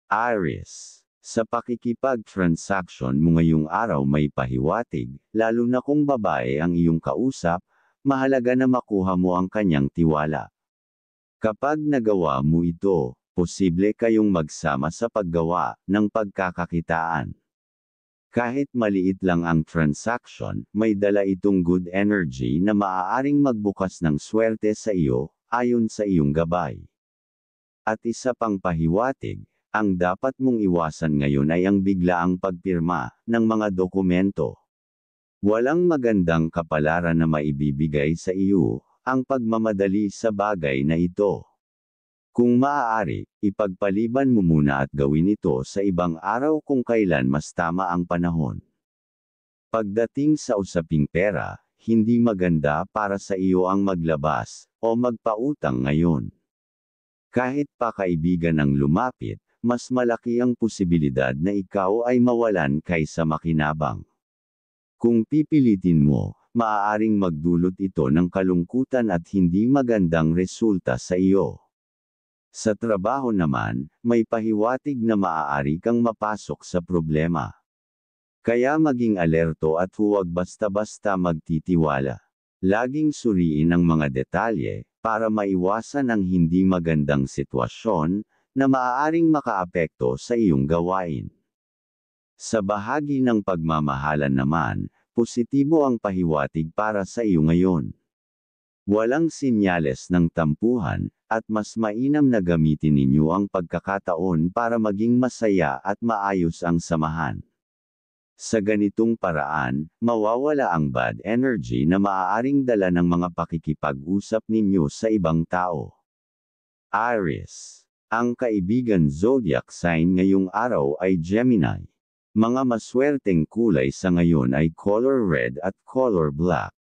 Aries. Sa pakikipag-transaction mo ngayong araw may pahiwatig, lalo na kung babae ang iyong kausap, mahalaga na makuha mo ang kanyang tiwala. Kapag nagawa mo ito, posible kayong magsama sa paggawa ng pagkakakitaan. Kahit maliit lang ang transaction, may dala itong good energy na maaaring magbukas ng swerte sa iyo, ayon sa iyong gabay. At isa pang pahiwatig, ang dapat mong iwasan ngayon ay ang biglaang pagpirma ng mga dokumento. Walang magandang kapalaran na maibibigay sa iyo ang pagmamadali sa bagay na ito. Kung maaari, ipagpaliban mo muna at gawin ito sa ibang araw kung kailan mas tama ang panahon. Pagdating sa usaping pera, hindi maganda para sa iyo ang maglabas o magpautang ngayon. Kahit pa kaibigan ang lumapit, mas malaki ang posibilidad na ikaw ay mawalan kaysa makinabang. Kung pipilitin mo, maaaring magdulot ito ng kalungkutan at hindi magandang resulta sa iyo. Sa trabaho naman, may pahiwatig na maaari kang mapasok sa problema. Kaya maging alerto at huwag basta-basta magtitiwala. Laging suriin ang mga detalye, para maiwasan ang hindi magandang sitwasyon, na maaaring makaapekto sa iyong gawain. Sa bahagi ng pagmamahalan naman, positibo ang pahiwatig para sa iyo ngayon. Walang sinyales ng tampuhan, at mas mainam na gamitin ninyo ang pagkakataon para maging masaya at maayos ang samahan. Sa ganitong paraan, mawawala ang bad energy na maaaring dala ng mga pakikipag-usap ninyo sa ibang tao. Aries. Ang kaibigan zodiac sign ngayong araw ay Gemini. Mga maswerteng kulay sa ngayon ay color red at color black.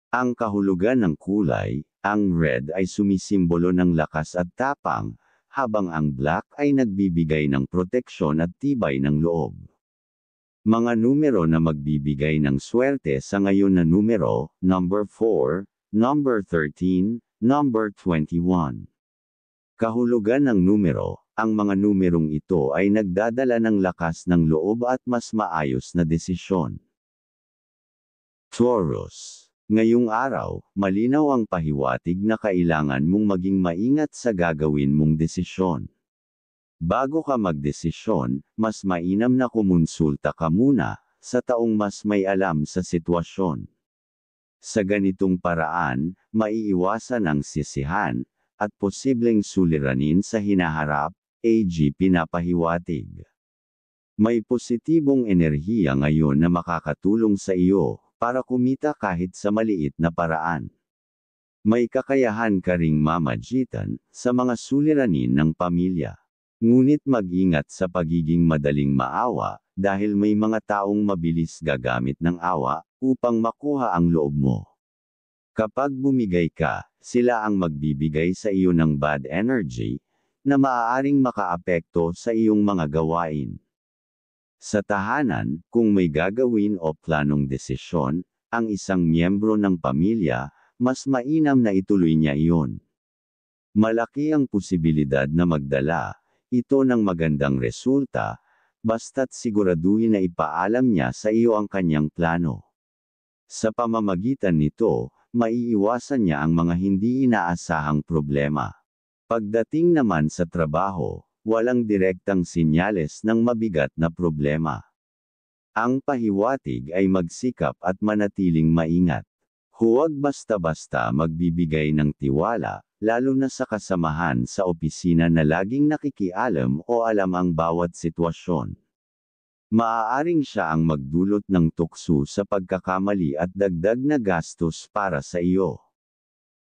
Ang kahulugan ng kulay, ang red ay sumisimbolo ng lakas at tapang, habang ang black ay nagbibigay ng proteksyon at tibay ng loob. Mga numero na magbibigay ng swerte sa ngayon na numero, number 4, number 13, number 21. Kahulugan ng numero, ang mga numerong ito ay nagdadala ng lakas ng loob at mas maayos na desisyon. Taurus. Ngayong araw, malinaw ang pahiwatig na kailangan mong maging maingat sa gagawin mong desisyon. Bago ka magdesisyon, mas mainam na kumonsulta ka muna sa taong mas may alam sa sitwasyon. Sa ganitong paraan, maiiwasan ang sisihan, at posibleng suliranin sa hinaharap, AG pinapahiwatig. May positibong enerhiya ngayon na makakatulong sa iyo, para kumita kahit sa maliit na paraan. May kakayahan ka ring mamagitan, sa mga suliranin ng pamilya. Ngunit mag-ingat sa pagiging madaling maawa, dahil may mga taong mabilis gagamit ng awa, upang makuha ang loob mo. Kapag bumigay ka, sila ang magbibigay sa iyo ng bad energy, na maaaring makaapekto sa iyong mga gawain. Sa tahanan, kung may gagawin o planong desisyon, ang isang miyembro ng pamilya, mas mainam na ituloy niya iyon. Malaki ang posibilidad na magdala ito ng magandang resulta, basta't siguraduhin na ipaalam niya sa iyo ang kanyang plano. Sa pamamagitan nito, maiiwasan niya ang mga hindi inaasahang problema. Pagdating naman sa trabaho, walang direktang sinyales ng mabigat na problema. Ang pahiwatig ay magsikap at manatiling maingat. Huwag basta-basta magbibigay ng tiwala, lalo na sa kasamahan sa opisina na laging nakikialam o alam ang bawat sitwasyon. Maaaring siya ang magdulot ng tukso sa pagkakamali at dagdag na gastos para sa iyo.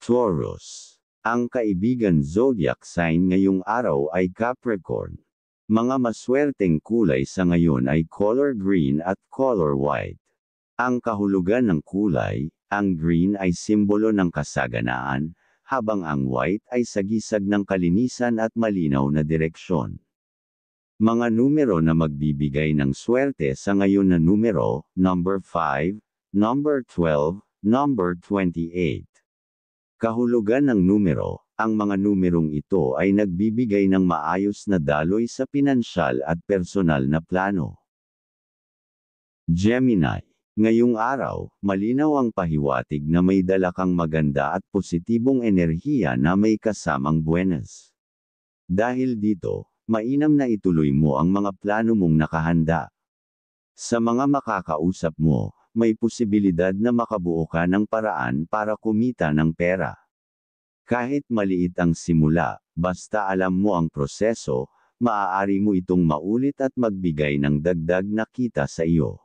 Taurus. Ang kaibigan zodiac sign ngayong araw ay Capricorn. Mga maswerteng kulay sa ngayon ay color green at color white. Ang kahulugan ng kulay, ang green ay simbolo ng kasaganaan, habang ang white ay sagisag ng kalinisan at malinaw na direksyon. Mga numero na magbibigay ng swerte sa ngayon na numero, number 5, number 12, number 28. Kahulugan ng numero, Ang mga numerong ito ay nagbibigay ng maayos na daloy sa pinansyal at personal na plano. Gemini. Ngayong araw, malinaw ang pahiwatig na may dala kang maganda at positibong enerhiya na may kasamang buenas. Dahil dito, mainam na ituloy mo ang mga plano mong nakahanda. Sa mga makakausap mo, may posibilidad na makabuo ka ng paraan para kumita ng pera. Kahit maliit ang simula, basta alam mo ang proseso, maaari mo itong maulit at magbigay ng dagdag na kita sa iyo.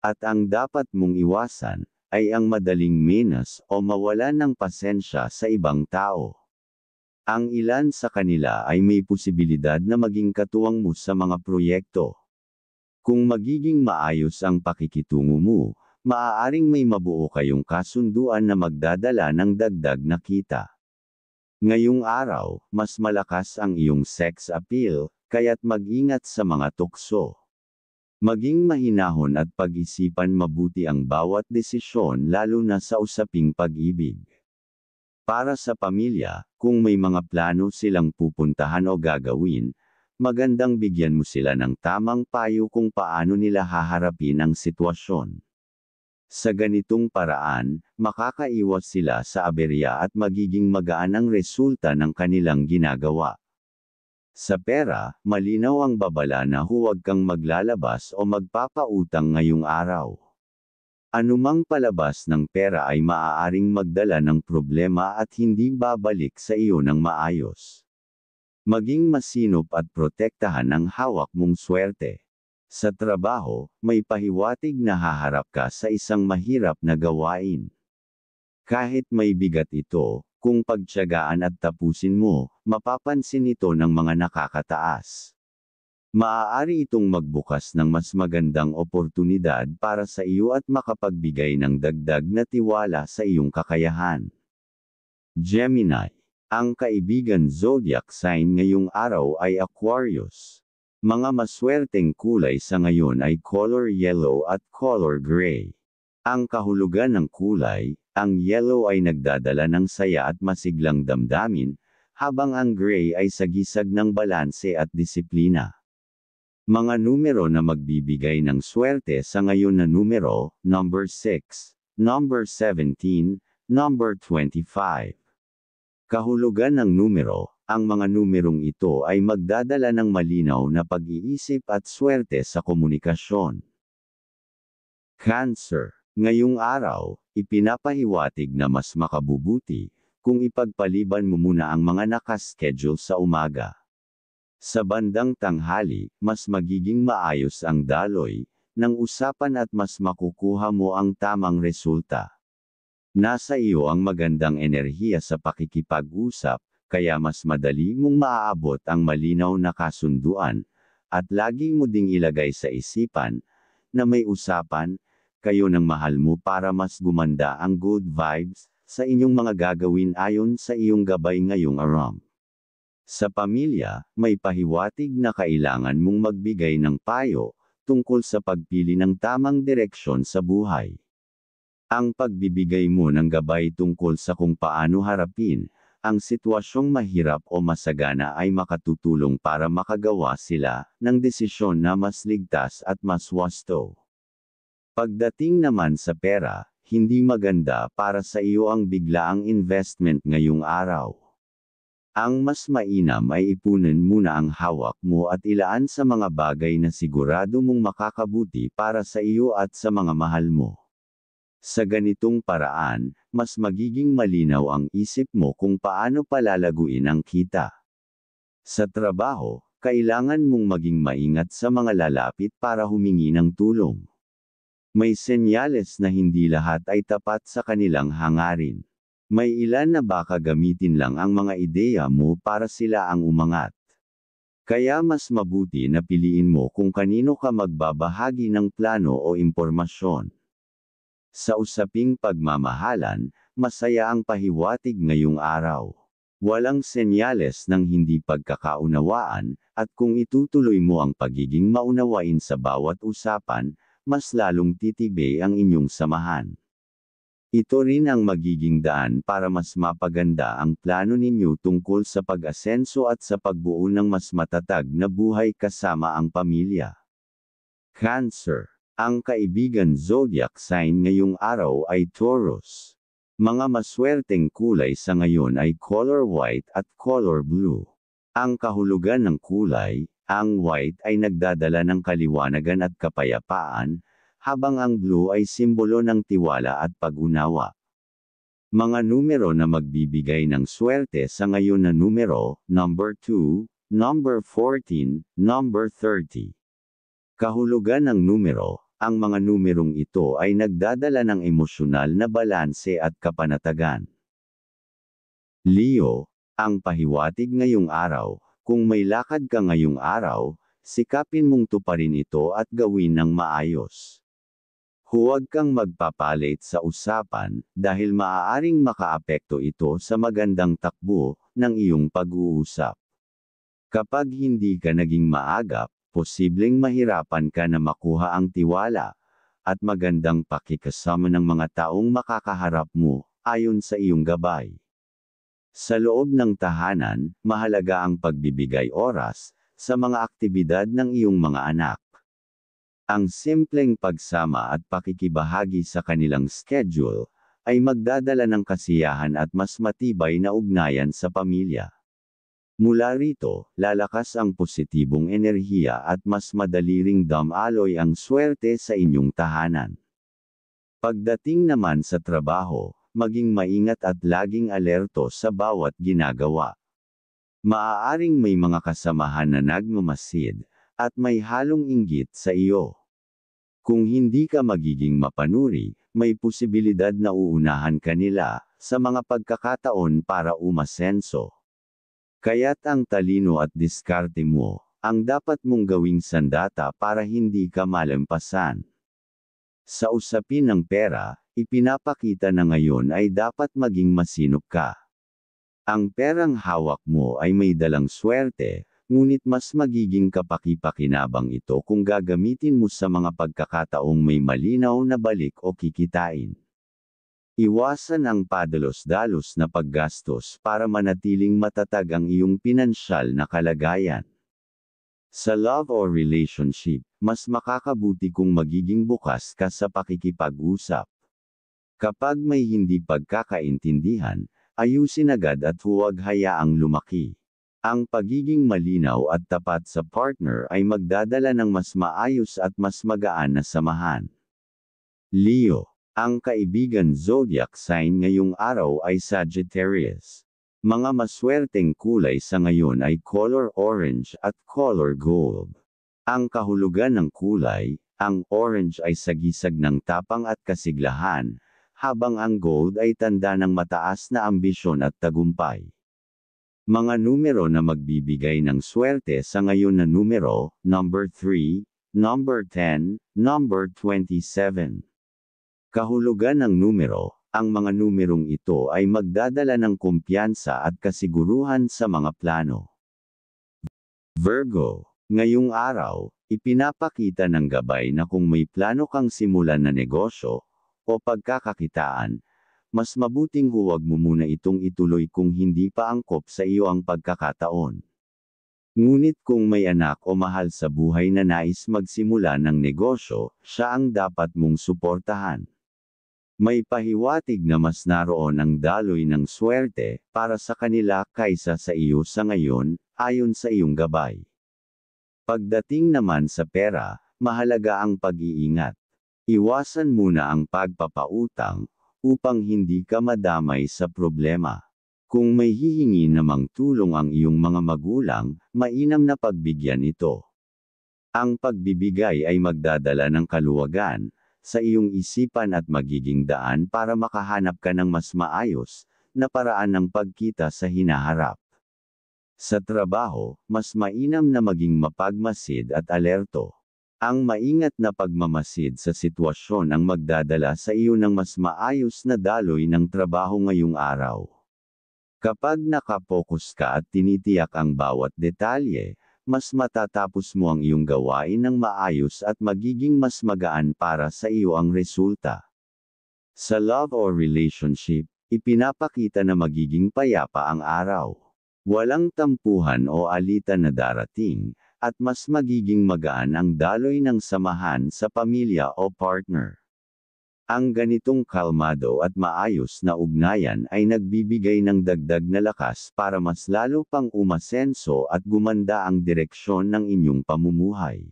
At ang dapat mong iwasan, ay ang madaling minus o mawalan ng pasensya sa ibang tao. Ang ilan sa kanila ay may posibilidad na maging katuwang mo sa mga proyekto. Kung magiging maayos ang pakikitungo mo, maaaring may mabuo kayong kasunduan na magdadala ng dagdag na kita. Ngayong araw, mas malakas ang iyong sex appeal, kaya't mag-ingat sa mga tukso. Maging mahinahon at pag-isipan mabuti ang bawat desisyon lalo na sa usaping pag-ibig. Para sa pamilya, kung may mga plano silang pupuntahan o gagawin, magandang bigyan mo sila ng tamang payo kung paano nila haharapin ang sitwasyon. Sa ganitong paraan, makakaiwas sila sa aberya at magiging magaan ang resulta ng kanilang ginagawa. Sa pera, malinaw ang babala na huwag kang maglalabas o magpapautang ngayong araw. Anumang palabas ng pera ay maaaring magdala ng problema at hindi babalik sa iyo ng maayos. Maging masinop at protektahan ang hawak mong swerte. Sa trabaho, may pahiwatig na haharap ka sa isang mahirap na gawain. Kahit may bigat ito, kung pagtiyagaan at tapusin mo, mapapansin ito ng mga nakakataas. Maaari itong magbukas ng mas magandang oportunidad para sa iyo at makapagbigay ng dagdag na tiwala sa iyong kakayahan. Gemini. Ang kaibigan zodiac sign ngayong araw ay Aquarius. Mga maswerteng kulay sa ngayon ay color yellow at color gray. Ang kahulugan ng kulay, ang yellow ay nagdadala ng saya at masiglang damdamin, habang ang gray ay sagisag ng balanse at disiplina. Mga numero na magbibigay ng swerte sa ngayon na numero, number 6, number 17, number 25. Kahulugan ng numero, ang mga numerong ito ay magdadala ng malinaw na pag-iisip at swerte sa komunikasyon. Cancer. Ngayong araw, ipinapahiwatig na mas makabubuti, kung ipagpaliban mo muna ang mga nakaschedule sa umaga. Sa bandang tanghali, mas magiging maayos ang daloy ng usapan at mas makukuha mo ang tamang resulta. Nasa iyo ang magandang enerhiya sa pakikipag-usap, kaya mas madali mong maaabot ang malinaw na kasunduan, at lagi mo ding ilagay sa isipan, na may usapan, kayo ng mahal mo para mas gumanda ang good vibes, sa inyong mga gagawin ayon sa iyong gabay ngayong araw. Sa pamilya, may pahiwatig na kailangan mong magbigay ng payo, tungkol sa pagpili ng tamang direksyon sa buhay. Ang pagbibigay mo ng gabay tungkol sa kung paano harapin, ang sitwasyong mahirap o masagana ay makatutulong para makagawa sila ng desisyon na mas ligtas at mas wasto. Pagdating naman sa pera, hindi maganda para sa iyo ang biglaang investment ngayong araw. Ang mas mainam ay ipunin muna ang hawak mo at ilaan sa mga bagay na sigurado mong makakabuti para sa iyo at sa mga mahal mo. Sa ganitong paraan, mas magiging malinaw ang isip mo kung paano palalaguin ang kita. Sa trabaho, kailangan mong maging maingat sa mga lalapit para humingi ng tulong. May senyales na hindi lahat ay tapat sa kanilang hangarin. May ilan na baka gamitin lang ang mga ideya mo para sila ang umangat. Kaya mas mabuti na piliin mo kung kanino ka magbabahagi ng plano o impormasyon. Sa usaping pagmamahalan, masaya ang pahiwatig ngayong araw. Walang senyales ng hindi pagkakaunawaan, at kung itutuloy mo ang pagiging maunawain sa bawat usapan, mas lalong titibay ang inyong samahan. Ito rin ang magiging daan para mas mapaganda ang plano ninyo tungkol sa pag-asenso at sa pagbuo ng mas matatag na buhay kasama ang pamilya. Cancer. Ang kaibigan zodiac sign ngayong araw ay Taurus. Mga maswerteng kulay sa ngayon ay color white at color blue. Ang kahulugan ng kulay, ang white ay nagdadala ng kaliwanagan at kapayapaan, habang ang blue ay simbolo ng tiwala at pag-unawa. Mga numero na magbibigay ng swerte sa ngayon na numero, number 2, number 14, number 30. Kahulugan ng numero, ang mga numerong ito ay nagdadala ng emosyonal na balanse at kapanatagan. Leo, ang pahiwatig ngayong araw, kung may lakad ka ngayong araw, sikapin mong tuparin ito at gawin ng maayos. Huwag kang magpapalit sa usapan, dahil maaaring makaapekto ito sa magandang takbo ng iyong pag-uusap. Kapag hindi ka naging maagap, posibleng mahirapan ka na makuha ang tiwala at magandang pakikasama ng mga taong makakaharap mo, ayon sa iyong gabay. Sa loob ng tahanan, mahalaga ang pagbibigay oras sa mga aktibidad ng iyong mga anak. Ang simpleng pagsama at pakikibahagi sa kanilang schedule ay magdadala ng kasiyahan at mas matibay na ugnayan sa pamilya. Mula rito, lalakas ang positibong enerhiya at mas madali ring dumaloy ang swerte sa inyong tahanan. Pagdating naman sa trabaho, maging maingat at laging alerto sa bawat ginagawa. Maaaring may mga kasamahan na nagmamasid, at may halong inggit sa iyo. Kung hindi ka magiging mapanuri, may posibilidad na uunahan ka nila sa mga pagkakataon para umasenso. Kaya't ang talino at diskarte mo ang dapat mong gawing sandata para hindi ka malampasan. Sa usapin ng pera, ipinapakita na ngayon ay dapat maging masinop ka. Ang perang hawak mo ay may dalang swerte, ngunit mas magiging kapaki-pakinabang ito kung gagamitin mo sa mga pagkakataong may malinaw na balik o kikitain. Iwasan ang padalos-dalos na paggastos para manatiling matatag ang iyong pinansyal na kalagayan. Sa love or relationship, mas makakabuti kung magiging bukas ka sa pakikipag-usap. Kapag may hindi pagkakaintindihan, ayusin agad at huwag hayaang lumaki. Ang pagiging malinaw at tapat sa partner ay magdadala ng mas maayos at mas magaan na samahan. Leo, ang kaibigan zodiac sign ngayong araw ay Sagittarius. Mga maswerteng kulay sa ngayon ay color orange at color gold. Ang kahulugan ng kulay, ang orange ay sagisag ng tapang at kasiglahan, habang ang gold ay tanda ng mataas na ambisyon at tagumpay. Mga numero na magbibigay ng swerte sa ngayon na numero, number 3, number 10, number 27. Kahulugan ng numero, ang mga numerong ito ay magdadala ng kumpiyansa at kasiguruhan sa mga plano. Virgo, ngayong araw, ipinapakita ng gabay na kung may plano kang simulan na negosyo o pagkakakitaan, mas mabuting huwag mo muna itong ituloy kung hindi pa angkop sa iyo ang pagkakataon. Ngunit kung may anak o mahal sa buhay na nais magsimula ng negosyo, siya ang dapat mong suportahan. May pahiwatig na mas naroon ang daloy ng swerte para sa kanila kaysa sa iyo sa ngayon, ayon sa iyong gabay. Pagdating naman sa pera, mahalaga ang pag-iingat. Iwasan muna ang pagpapautang, upang hindi ka madamay sa problema. Kung may hihingi namang tulong ang iyong mga magulang, mainam na pagbigyan ito. Ang pagbibigay ay magdadala ng kaluwagan sa iyong isipan at magiging daan para makahanap ka ng mas maayos na paraan ng pagkita sa hinaharap. Sa trabaho, mas mainam na maging mapagmasid at alerto. Ang maingat na pagmamasid sa sitwasyon ang magdadala sa iyo ng mas maayos na daloy ng trabaho ngayong araw. Kapag nakapokus ka at tinitiyak ang bawat detalye, mas matatapos mo ang iyong gawain ng maayos at magiging mas magaan para sa iyo ang resulta. Sa love o relationship, ipinapakita na magiging payapa ang araw. Walang tampuhan o alitan na darating, at mas magiging magaan ang daloy ng samahan sa pamilya o partner. Ang ganitong kalmado at maayos na ugnayan ay nagbibigay ng dagdag na lakas para mas lalo pang umasenso at gumanda ang direksyon ng inyong pamumuhay.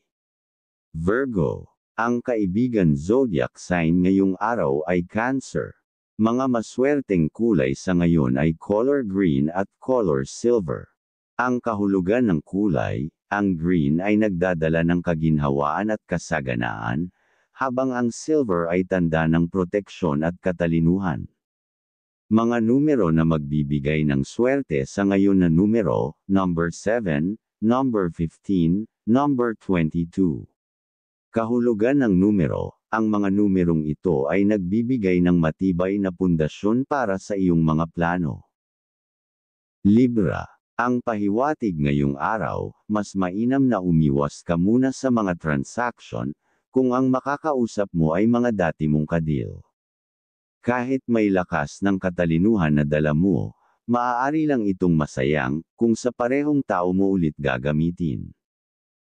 Virgo. Ang kaibigan zodiac sign ngayong araw ay Cancer. Mga maswerteng kulay sa ngayon ay color green at color silver. Ang kahulugan ng kulay, ang green ay nagdadala ng kaginhawaan at kasaganaan, habang ang silver ay tanda ng proteksyon at katalinuhan. Mga numero na magbibigay ng swerte sa ngayon na numero, number 7, number 15, number 22. Kahulugan ng numero, ang mga numerong ito ay nagbibigay ng matibay na pundasyon para sa iyong mga plano. Libra. Ang pahiwatig ngayong araw, mas mainam na umiwas ka muna sa mga transaction, kung ang makakausap mo ay mga dati mong kadil. Kahit may lakas ng katalinuhan na dala mo, maaari lang itong masayang, kung sa parehong tao mo ulit gagamitin.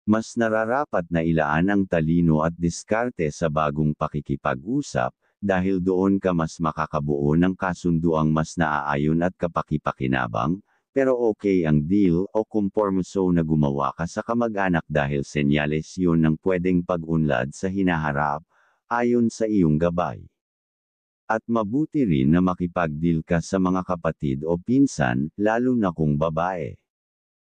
Mas nararapat na ilaan ang talino at diskarte sa bagong pakikipag-usap, dahil doon ka mas makakabuo ng kasunduang mas naaayon at kapakipakinabang, pero okay ang deal o kompromiso na gumawa ka sa kamag-anak dahil senyales yun ng pwedeng pag-unlad sa hinaharap, ayon sa iyong gabay. At mabuti rin na makipag-deal ka sa mga kapatid o pinsan, lalo na kung babae.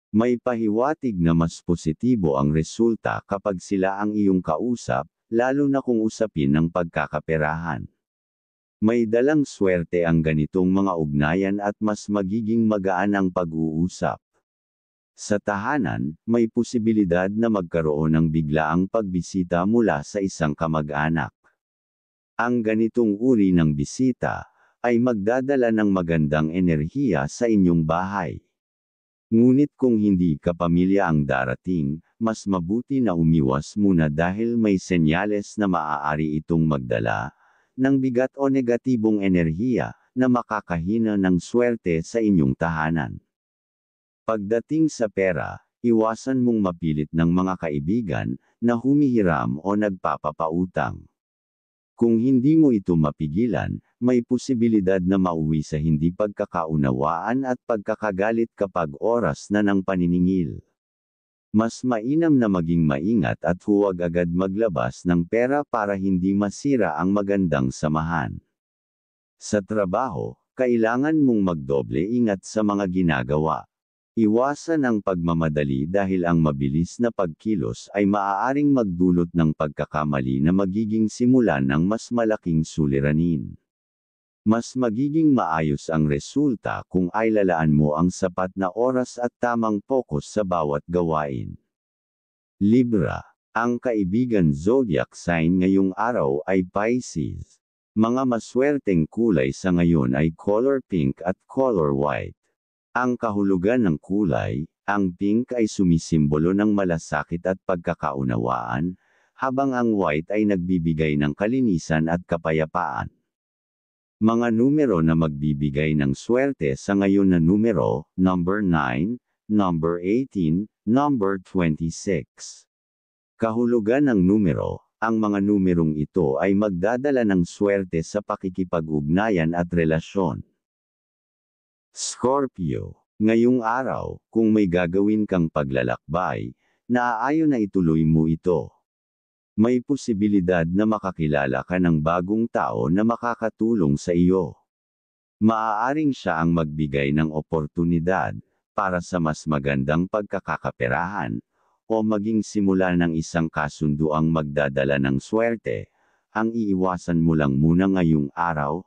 May pahiwatig na mas positibo ang resulta kapag sila ang iyong kausap, lalo na kung usapin ng pagkakaperahan. May dalang swerte ang ganitong mga ugnayan at mas magiging magaan ang pag-uusap. Sa tahanan, may posibilidad na magkaroon ng biglaang pagbisita mula sa isang kamag-anak. Ang ganitong uri ng bisita ay magdadala ng magandang enerhiya sa inyong bahay. Ngunit kung hindi kapamilya ang darating, mas mabuti na umiwas muna dahil may senyales na maaari itong magdala ng bigat o negatibong enerhiya na makakahina ng swerte sa inyong tahanan. Pagdating sa pera, iwasan mong mapilit ng mga kaibigan na humihiram o nagpapapautang. Kung hindi mo ito mapigilan, may posibilidad na mauwi sa hindi pagkakaunawaan at pagkakagalit kapag oras na ng paniningil. Mas mainam na maging maingat at huwag agad maglabas ng pera para hindi masira ang magandang samahan. Sa trabaho, kailangan mong magdoble ingat sa mga ginagawa. Iwasan ang pagmamadali dahil ang mabilis na pagkilos ay maaaring magdulot ng pagkakamali na magiging simulan ng mas malaking suliranin. Mas magiging maayos ang resulta kung ailalaan mo ang sapat na oras at tamang focus sa bawat gawain. Libra. Ang kaibigan zodiac sign ngayong araw ay Pisces. Mga maswerteng kulay sa ngayon ay color pink at color white. Ang kahulugan ng kulay, ang pink ay sumisimbolo ng malasakit at pagkakaunawaan, habang ang white ay nagbibigay ng kalinisan at kapayapaan. Mga numero na magbibigay ng swerte sa ngayon na numero, number 9, number 18, number 26. Kahulugan ng numero, ang mga numerong ito ay magdadala ng swerte sa pakikipag-ugnayan at relasyon. Scorpio. Ngayong araw, kung may gagawin kang paglalakbay, naaayon na ituloy mo ito. May posibilidad na makakilala ka ng bagong tao na makakatulong sa iyo. Maaaring siya ang magbigay ng oportunidad para sa mas magandang pagkakaperahan, o maging simula ng isang kasunduang magdadala ng swerte. Ang iiwasan mo lang muna ngayong araw,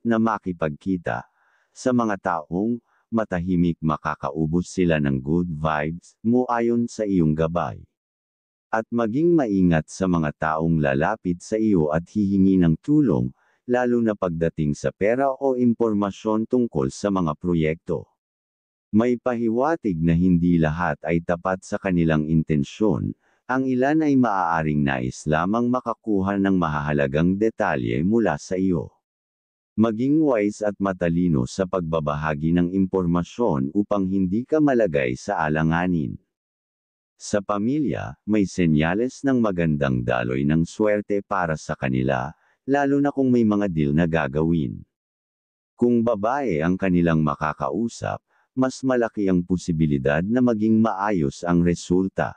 na makipagkita sa mga taong matahimik makakaubos sila ng good vibes mo ayon sa iyong gabay. At maging maingat sa mga taong lalapit sa iyo at hihingi ng tulong, lalo na pagdating sa pera o impormasyon tungkol sa mga proyekto. May pahiwatig na hindi lahat ay tapat sa kanilang intensyon, ang ilan ay maaaring nais lamang makakuha ng mahahalagang detalye mula sa iyo. Maging wise at matalino sa pagbabahagi ng impormasyon upang hindi ka malagay sa alanganin. Sa pamilya, may senyales ng magandang daloy ng swerte para sa kanila, lalo na kung may mga deal na gagawin. Kung babae ang kanilang makakausap, mas malaki ang posibilidad na maging maayos ang resulta.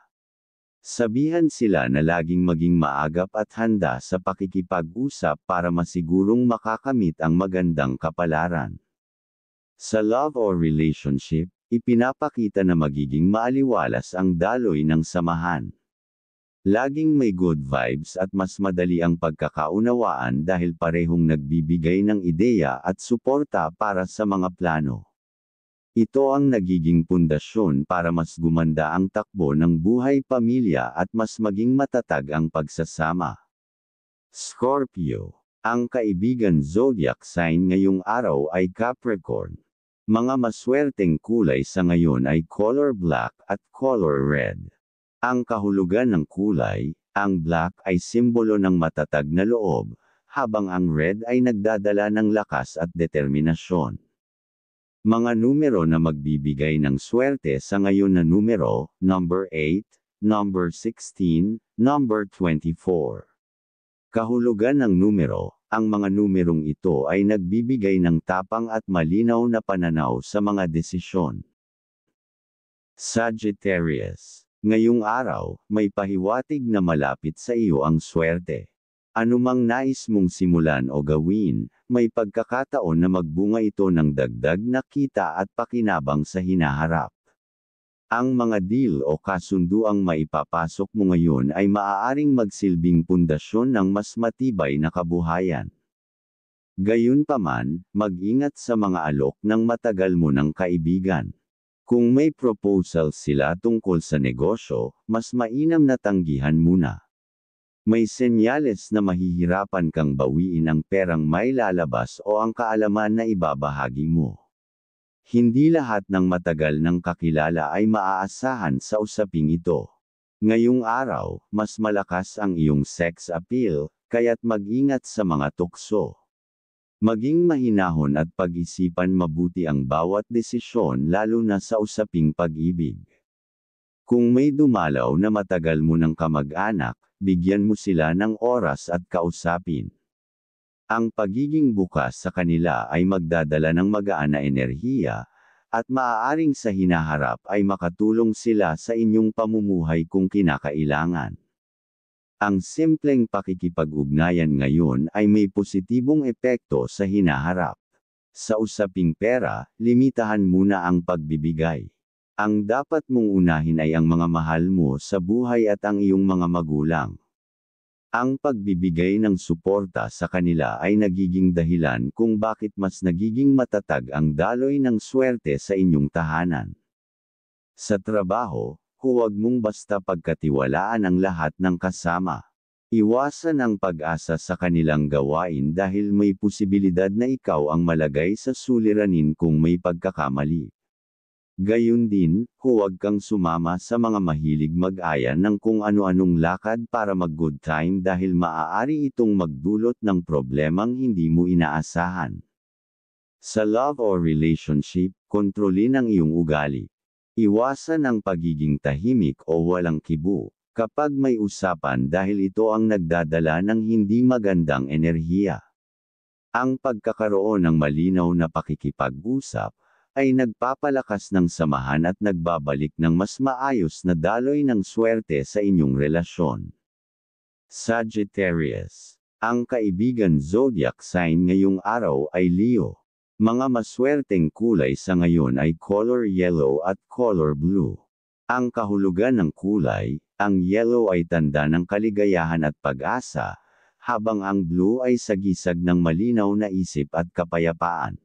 Sabihan sila na laging maging maagap at handa sa pakikipag-usap para masigurong makakamit ang magandang kapalaran. Sa love or relationship, ipinapakita na magiging maaliwalas ang daloy ng samahan. Laging may good vibes at mas madali ang pagkakaunawaan dahil parehong nagbibigay ng ideya at suporta para sa mga plano. Ito ang nagiging pundasyon para mas gumanda ang takbo ng buhay pamilya at mas maging matatag ang pagsasama. Scorpio. Ang kaibigan zodiac sign ngayong araw ay Capricorn. Mga maswerteng kulay sa ngayon ay color black at color red. Ang kahulugan ng kulay, ang black ay simbolo ng matatag na loob, habang ang red ay nagdadala ng lakas at determinasyon. Mga numero na magbibigay ng swerte sa ngayon na numero, number 8, number 16, number 24. Kahulugan ng numero, ang mga numerong ito ay nagbibigay ng tapang at malinaw na pananaw sa mga desisyon. Sagittarius. Ngayong araw, may pahiwatig na malapit sa iyo ang swerte. Anumang nais mong simulan o gawin, may pagkakataon na magbunga ito ng dagdag na kita at pakinabang sa hinaharap. Ang mga deal o kasunduang maipapasok mo ngayon ay maaaring magsilbing pundasyon ng mas matibay na kabuhayan. Gayunpaman, mag-ingat sa mga alok ng matagal mo ng kaibigan. Kung may proposal sila tungkol sa negosyo, mas mainam na tanggihan muna. May senyales na mahihirapan kang bawiin ang perang may lalabas o ang kaalaman na ibabahagi mo. Hindi lahat ng matagal ng kakilala ay maaasahan sa usaping ito. Ngayong araw, mas malakas ang iyong sex appeal, kaya't mag-ingat sa mga tukso. Maging mahinahon at pag-isipan mabuti ang bawat desisyon lalo na sa usaping pag-ibig. Kung may dumalaw na matagal mo ng kamag-anak, bigyan mo sila ng oras at kausapin. Ang pagiging bukas sa kanila ay magdadala ng magaan na enerhiya, at maaaring sa hinaharap ay makatulong sila sa inyong pamumuhay kung kinakailangan. Ang simpleng pakikipag-ugnayan ngayon ay may positibong epekto sa hinaharap. Sa usaping pera, limitahan muna ang pagbibigay. Ang dapat mong unahin ay ang mga mahal mo sa buhay at ang iyong mga magulang. Ang pagbibigay ng suporta sa kanila ay nagiging dahilan kung bakit mas nagiging matatag ang daloy ng swerte sa inyong tahanan. Sa trabaho, huwag mong basta pagkatiwalaan ang lahat ng kasama. Iwasan ang pag-asa sa kanilang gawain dahil may posibilidad na ikaw ang malagay sa suliranin kung may pagkakamali. Gayun din, huwag kang sumama sa mga mahilig mag-aya ng kung ano-anong lakad para mag-good time dahil maaari itong magdulot ng problemang hindi mo inaasahan. Sa love or relationship, kontrolin ang iyong ugali. Iwasan ang pagiging tahimik o walang kibo, kapag may usapan dahil ito ang nagdadala ng hindi magandang enerhiya. Ang pagkakaroon ng malinaw na pakikipag-usap, ay nagpapalakas ng samahan at nagbabalik ng mas maayos na daloy ng swerte sa inyong relasyon. Sagittarius. Ang kaibigan zodiac sign ngayong araw ay Leo. Mga maswerteng kulay sa ngayon ay color yellow at color blue. Ang kahulugan ng kulay, ang yellow ay tanda ng kaligayahan at pag-asa, habang ang blue ay sagisag ng malinaw na isip at kapayapaan.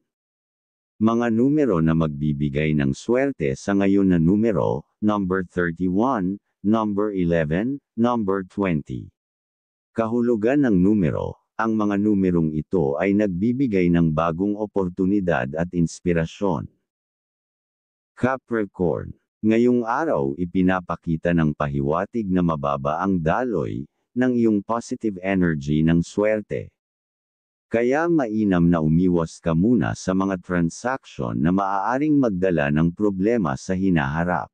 Mga numero na magbibigay ng swerte sa ngayon na numero, number 31, number 11, number 20. Kahulugan ng numero, ang mga numerong ito ay nagbibigay ng bagong oportunidad at inspirasyon. Capricorn. Ngayong araw ipinapakita ng pahiwatig na mababa ang daloy ng iyong positive energy ng swerte. Kaya mainam na umiwas ka muna sa mga transaksyon na maaaring magdala ng problema sa hinaharap.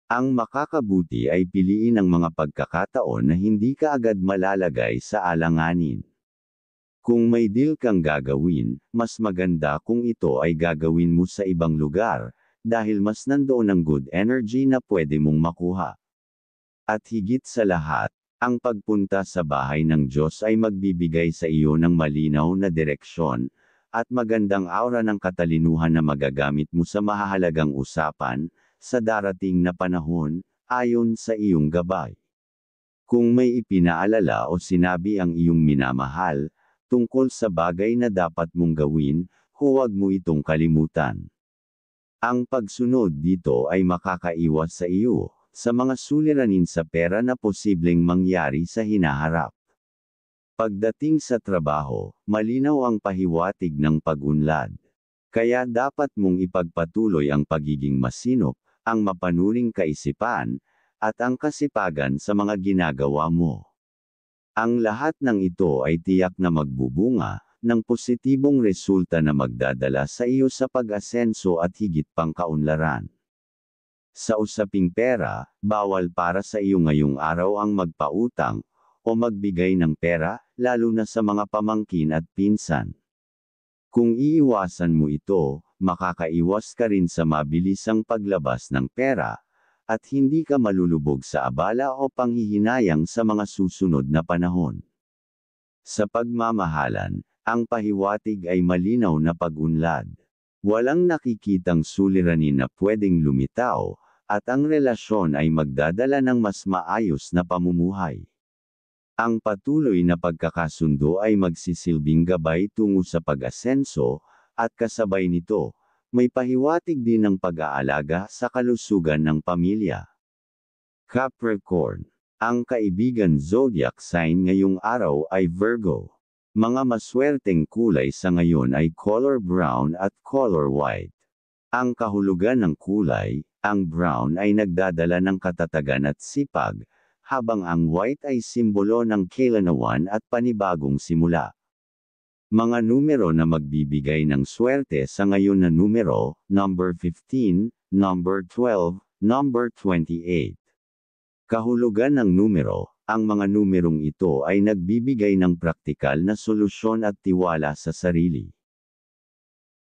Ang makakabuti ay piliin ang mga pagkakataon na hindi ka agad malalagay sa alanganin. Kung may deal kang gagawin, mas maganda kung ito ay gagawin mo sa ibang lugar, dahil mas nandoon ang good energy na pwede mong makuha. At higit sa lahat, ang pagpunta sa bahay ng Diyos ay magbibigay sa iyo ng malinaw na direksyon, at magandang aura ng katalinuhan na magagamit mo sa mahahalagang usapan, sa darating na panahon, ayon sa iyong gabay. Kung may ipinaalala o sinabi ang iyong minamahal, tungkol sa bagay na dapat mong gawin, huwag mo itong kalimutan. Ang pagsunod dito ay makakaiwas sa iyo, sa mga suliranin sa pera na posibleng mangyari sa hinaharap. Pagdating sa trabaho, malinaw ang pahiwatig ng pag-unlad. Kaya dapat mong ipagpatuloy ang pagiging masinop, ang mapanuring kaisipan, at ang kasipagan sa mga ginagawa mo. Ang lahat ng ito ay tiyak na magbubunga, ng positibong resulta na magdadala sa iyo sa pag-asenso at higit pang kaunlaran. Sa usaping pera, bawal para sa iyo ngayong araw ang magpautang, o magbigay ng pera, lalo na sa mga pamangkin at pinsan. Kung iiwasan mo ito, makakaiwas ka rin sa mabilisang paglabas ng pera, at hindi ka malulubog sa abala o panghihinayang sa mga susunod na panahon. Sa pagmamahalan, ang pahiwatig ay malinaw na pag-unlad. Walang nakikitang suliranin na pwedeng lumitaw, at ang relasyon ay magdadala ng mas maayos na pamumuhay. Ang patuloy na pagkakasundo ay magsisilbing gabay tungo sa pag-asenso, at kasabay nito, may pahiwatig din ng pag-aalaga sa kalusugan ng pamilya. Capricorn. Ang kaibigan zodiac sign ngayong araw ay Virgo. Mga maswerteng kulay sa ngayon ay color brown at color white. Ang kahulugan ng kulay, ang brown ay nagdadala ng katatagan at sipag, habang ang white ay simbolo ng kailanawan at panibagong simula. Mga numero na magbibigay ng swerte sa ngayon na numero, number 15, number 12, number 28. Kahulugan ng numero, ang mga numerong ito ay nagbibigay ng praktikal na solusyon at tiwala sa sarili.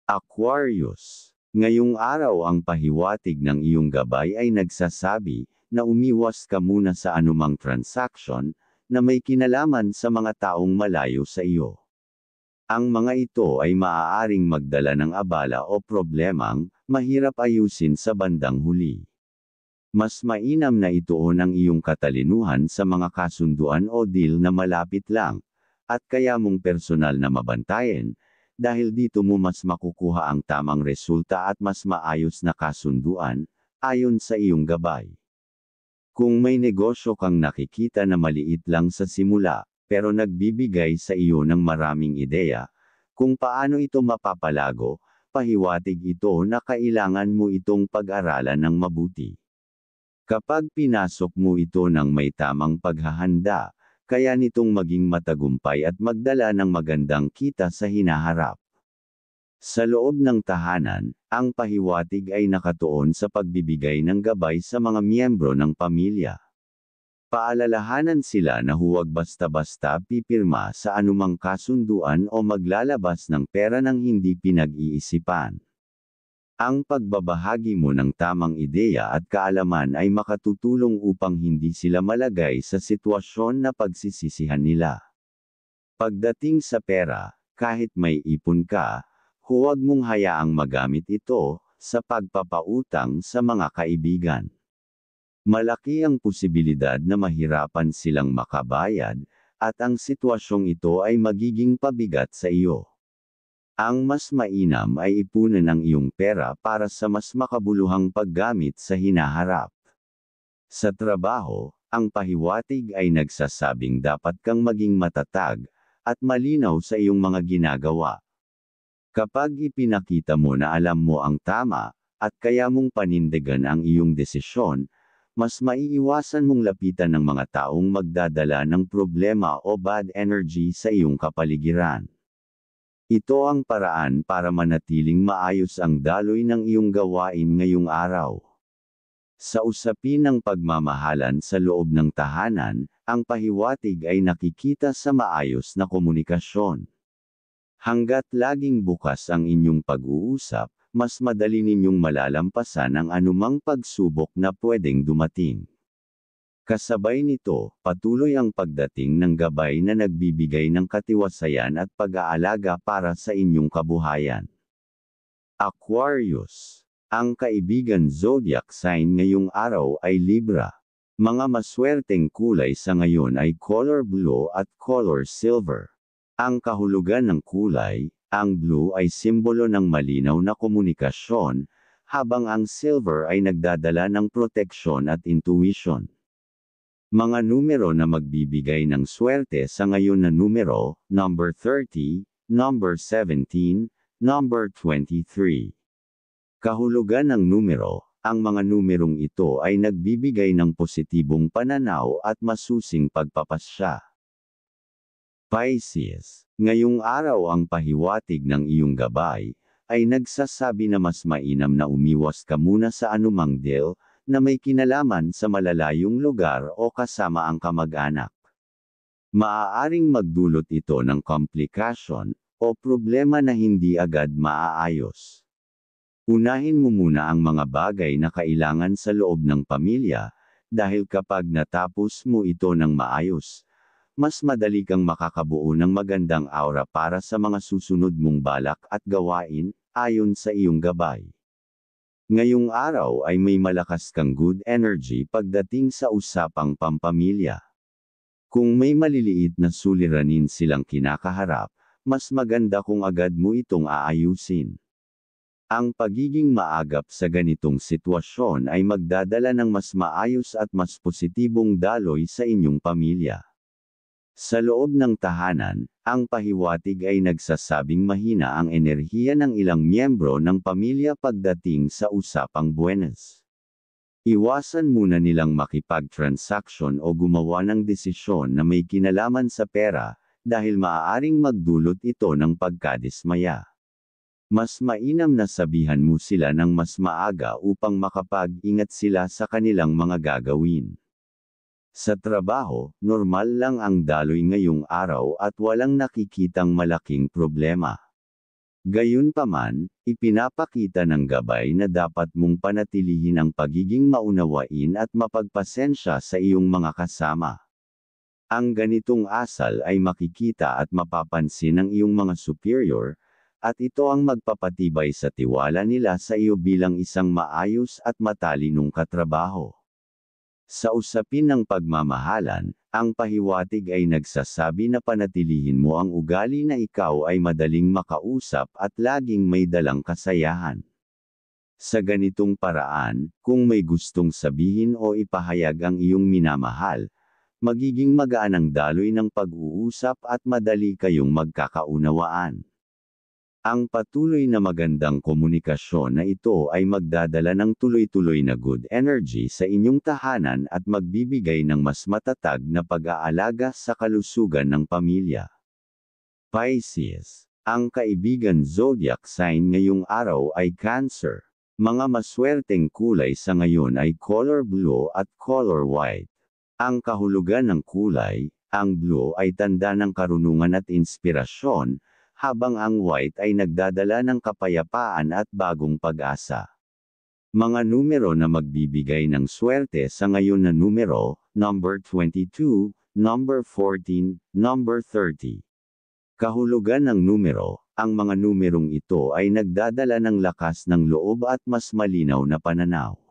Aquarius. Ngayong araw ang pahiwatig ng iyong gabay ay nagsasabi, na umiwas ka muna sa anumang transaksyon, na may kinalaman sa mga taong malayo sa iyo. Ang mga ito ay maaaring magdala ng abala o problemang, mahirap ayusin sa bandang huli. Mas mainam na ituon ang iyong katalinuhan sa mga kasunduan o deal na malapit lang, at kaya mong personal na mabantayan, dahil dito mo mas makukuha ang tamang resulta at mas maayos na kasunduan, ayon sa iyong gabay. Kung may negosyo kang nakikita na maliit lang sa simula, pero nagbibigay sa iyo ng maraming ideya, kung paano ito mapapalago, pahiwatig ito na kailangan mo itong pag-aralan ng mabuti. Kapag pinasok mo ito ng may tamang paghahanda, kaya nitong maging matagumpay at magdala ng magandang kita sa hinaharap. Sa loob ng tahanan, ang pahiwatig ay nakatuon sa pagbibigay ng gabay sa mga miyembro ng pamilya. Paalalahanan sila na huwag basta-basta pipirma sa anumang kasunduan o maglalabas ng pera ng hindi pinag-iisipan. Ang pagbabahagi mo ng tamang ideya at kaalaman ay makatutulong upang hindi sila malagay sa sitwasyon na pagsisisihan nila. Pagdating sa pera, kahit may ipon ka, huwag mong hayaang magamit ito sa pagpapautang sa mga kaibigan. Malaki ang posibilidad na mahirapan silang makabayad, at ang sitwasyong ito ay magiging pabigat sa iyo. Ang mas mainam ay ipunan ang iyong pera para sa mas makabuluhang paggamit sa hinaharap. Sa trabaho, ang pahiwatig ay nagsasabing dapat kang maging matatag, at malinaw sa iyong mga ginagawa. Kapag ipinakita mo na alam mo ang tama, at kaya mong panindigan ang iyong desisyon, mas maiiwasan mong lapitan ng mga taong magdadala ng problema o bad energy sa iyong kapaligiran. Ito ang paraan para manatiling maayos ang daloy ng iyong gawain ngayong araw. Sa usapin ng pagmamahalan sa loob ng tahanan, ang pahiwatig ay nakikita sa maayos na komunikasyon. Hangga't laging bukas ang inyong pag-uusap, mas madali ninyong malalampasan ang anumang pagsubok na pwedeng dumating. Kasabay nito, patuloy ang pagdating ng gabay na nagbibigay ng katiwasayan at pag-aalaga para sa inyong kabuhayan. Aquarius. Ang kaibigan zodiac sign ngayong araw ay Libra. Mga maswerteng kulay sa ngayon ay color blue at color silver. Ang kahulugan ng kulay, ang blue ay simbolo ng malinaw na komunikasyon, habang ang silver ay nagdadala ng proteksyon at intuition. Mga numero na magbibigay ng swerte sa ngayon na numero, number 30, number 17, number 23. Kahulugan ng numero, ang mga numerong ito ay nagbibigay ng positibong pananaw at masusing pagpapasya. Pisces. Ngayong araw ang pahiwatig ng iyong gabay, ay nagsasabi na mas mainam na umiwas ka muna sa anumang deal, na may kinalaman sa malalayong lugar o kasama ang kamag-anak. Maaaring magdulot ito ng komplikasyon, o problema na hindi agad maaayos. Unahin mo muna ang mga bagay na kailangan sa loob ng pamilya, dahil kapag natapos mo ito ng maayos, mas madali kang makakabuo ng magandang aura para sa mga susunod mong balak at gawain, ayon sa iyong gabay. Ngayong araw ay may malakas kang good energy pagdating sa usapang pampamilya. Kung may maliliit na suliranin silang kinakaharap, mas maganda kung agad mo itong aayusin. Ang pagiging maagap sa ganitong sitwasyon ay magdadala ng mas maayos at mas positibong daloy sa inyong pamilya. Sa loob ng tahanan, ang pahiwatig ay nagsasabing mahina ang enerhiya ng ilang miyembro ng pamilya pagdating sa usapang buenas. Iwasan muna nilang makipag-transaksyon o gumawa ng desisyon na may kinalaman sa pera, dahil maaaring magdulot ito ng pagkadismaya. Mas mainam na sabihan mo sila ng mas maaga upang makapag-ingat sila sa kanilang mga gagawin. Sa trabaho, normal lang ang daloy ngayong araw at walang nakikitang malaking problema. Gayunpaman, ipinapakita ng gabay na dapat mong panatilihin ang pagiging maunawain at mapagpasensya sa iyong mga kasama. Ang ganitong asal ay makikita at mapapansin ng iyong mga superior, at ito ang magpapatibay sa tiwala nila sa iyo bilang isang maayos at matalinong katrabaho. Sa usapin ng pagmamahalan, ang pahiwatig ay nagsasabi na panatilihin mo ang ugali na ikaw ay madaling makausap at laging may dalang kasayahan. Sa ganitong paraan, kung may gustong sabihin o ipahayag ang iyong minamahal, magiging magaan ang daloy ng pag-uusap at madali kayong magkakaunawaan. Ang patuloy na magandang komunikasyon na ito ay magdadala ng tuloy-tuloy na good energy sa inyong tahanan at magbibigay ng mas matatag na pag-aalaga sa kalusugan ng pamilya. Pisces. Ang kaibigan zodiac sign ngayong araw ay Cancer. Mga maswerteng kulay sa ngayon ay color blue at color white. Ang kahulugan ng kulay, ang blue ay tanda ng karunungan at inspirasyon, habang ang white ay nagdadala ng kapayapaan at bagong pag-asa. Mga numero na magbibigay ng swerte sa ngayon na numero, number 22, number 14, number 30. Kahulugan ng numero, ang mga numerong ito ay nagdadala ng lakas ng loob at mas malinaw na pananaw.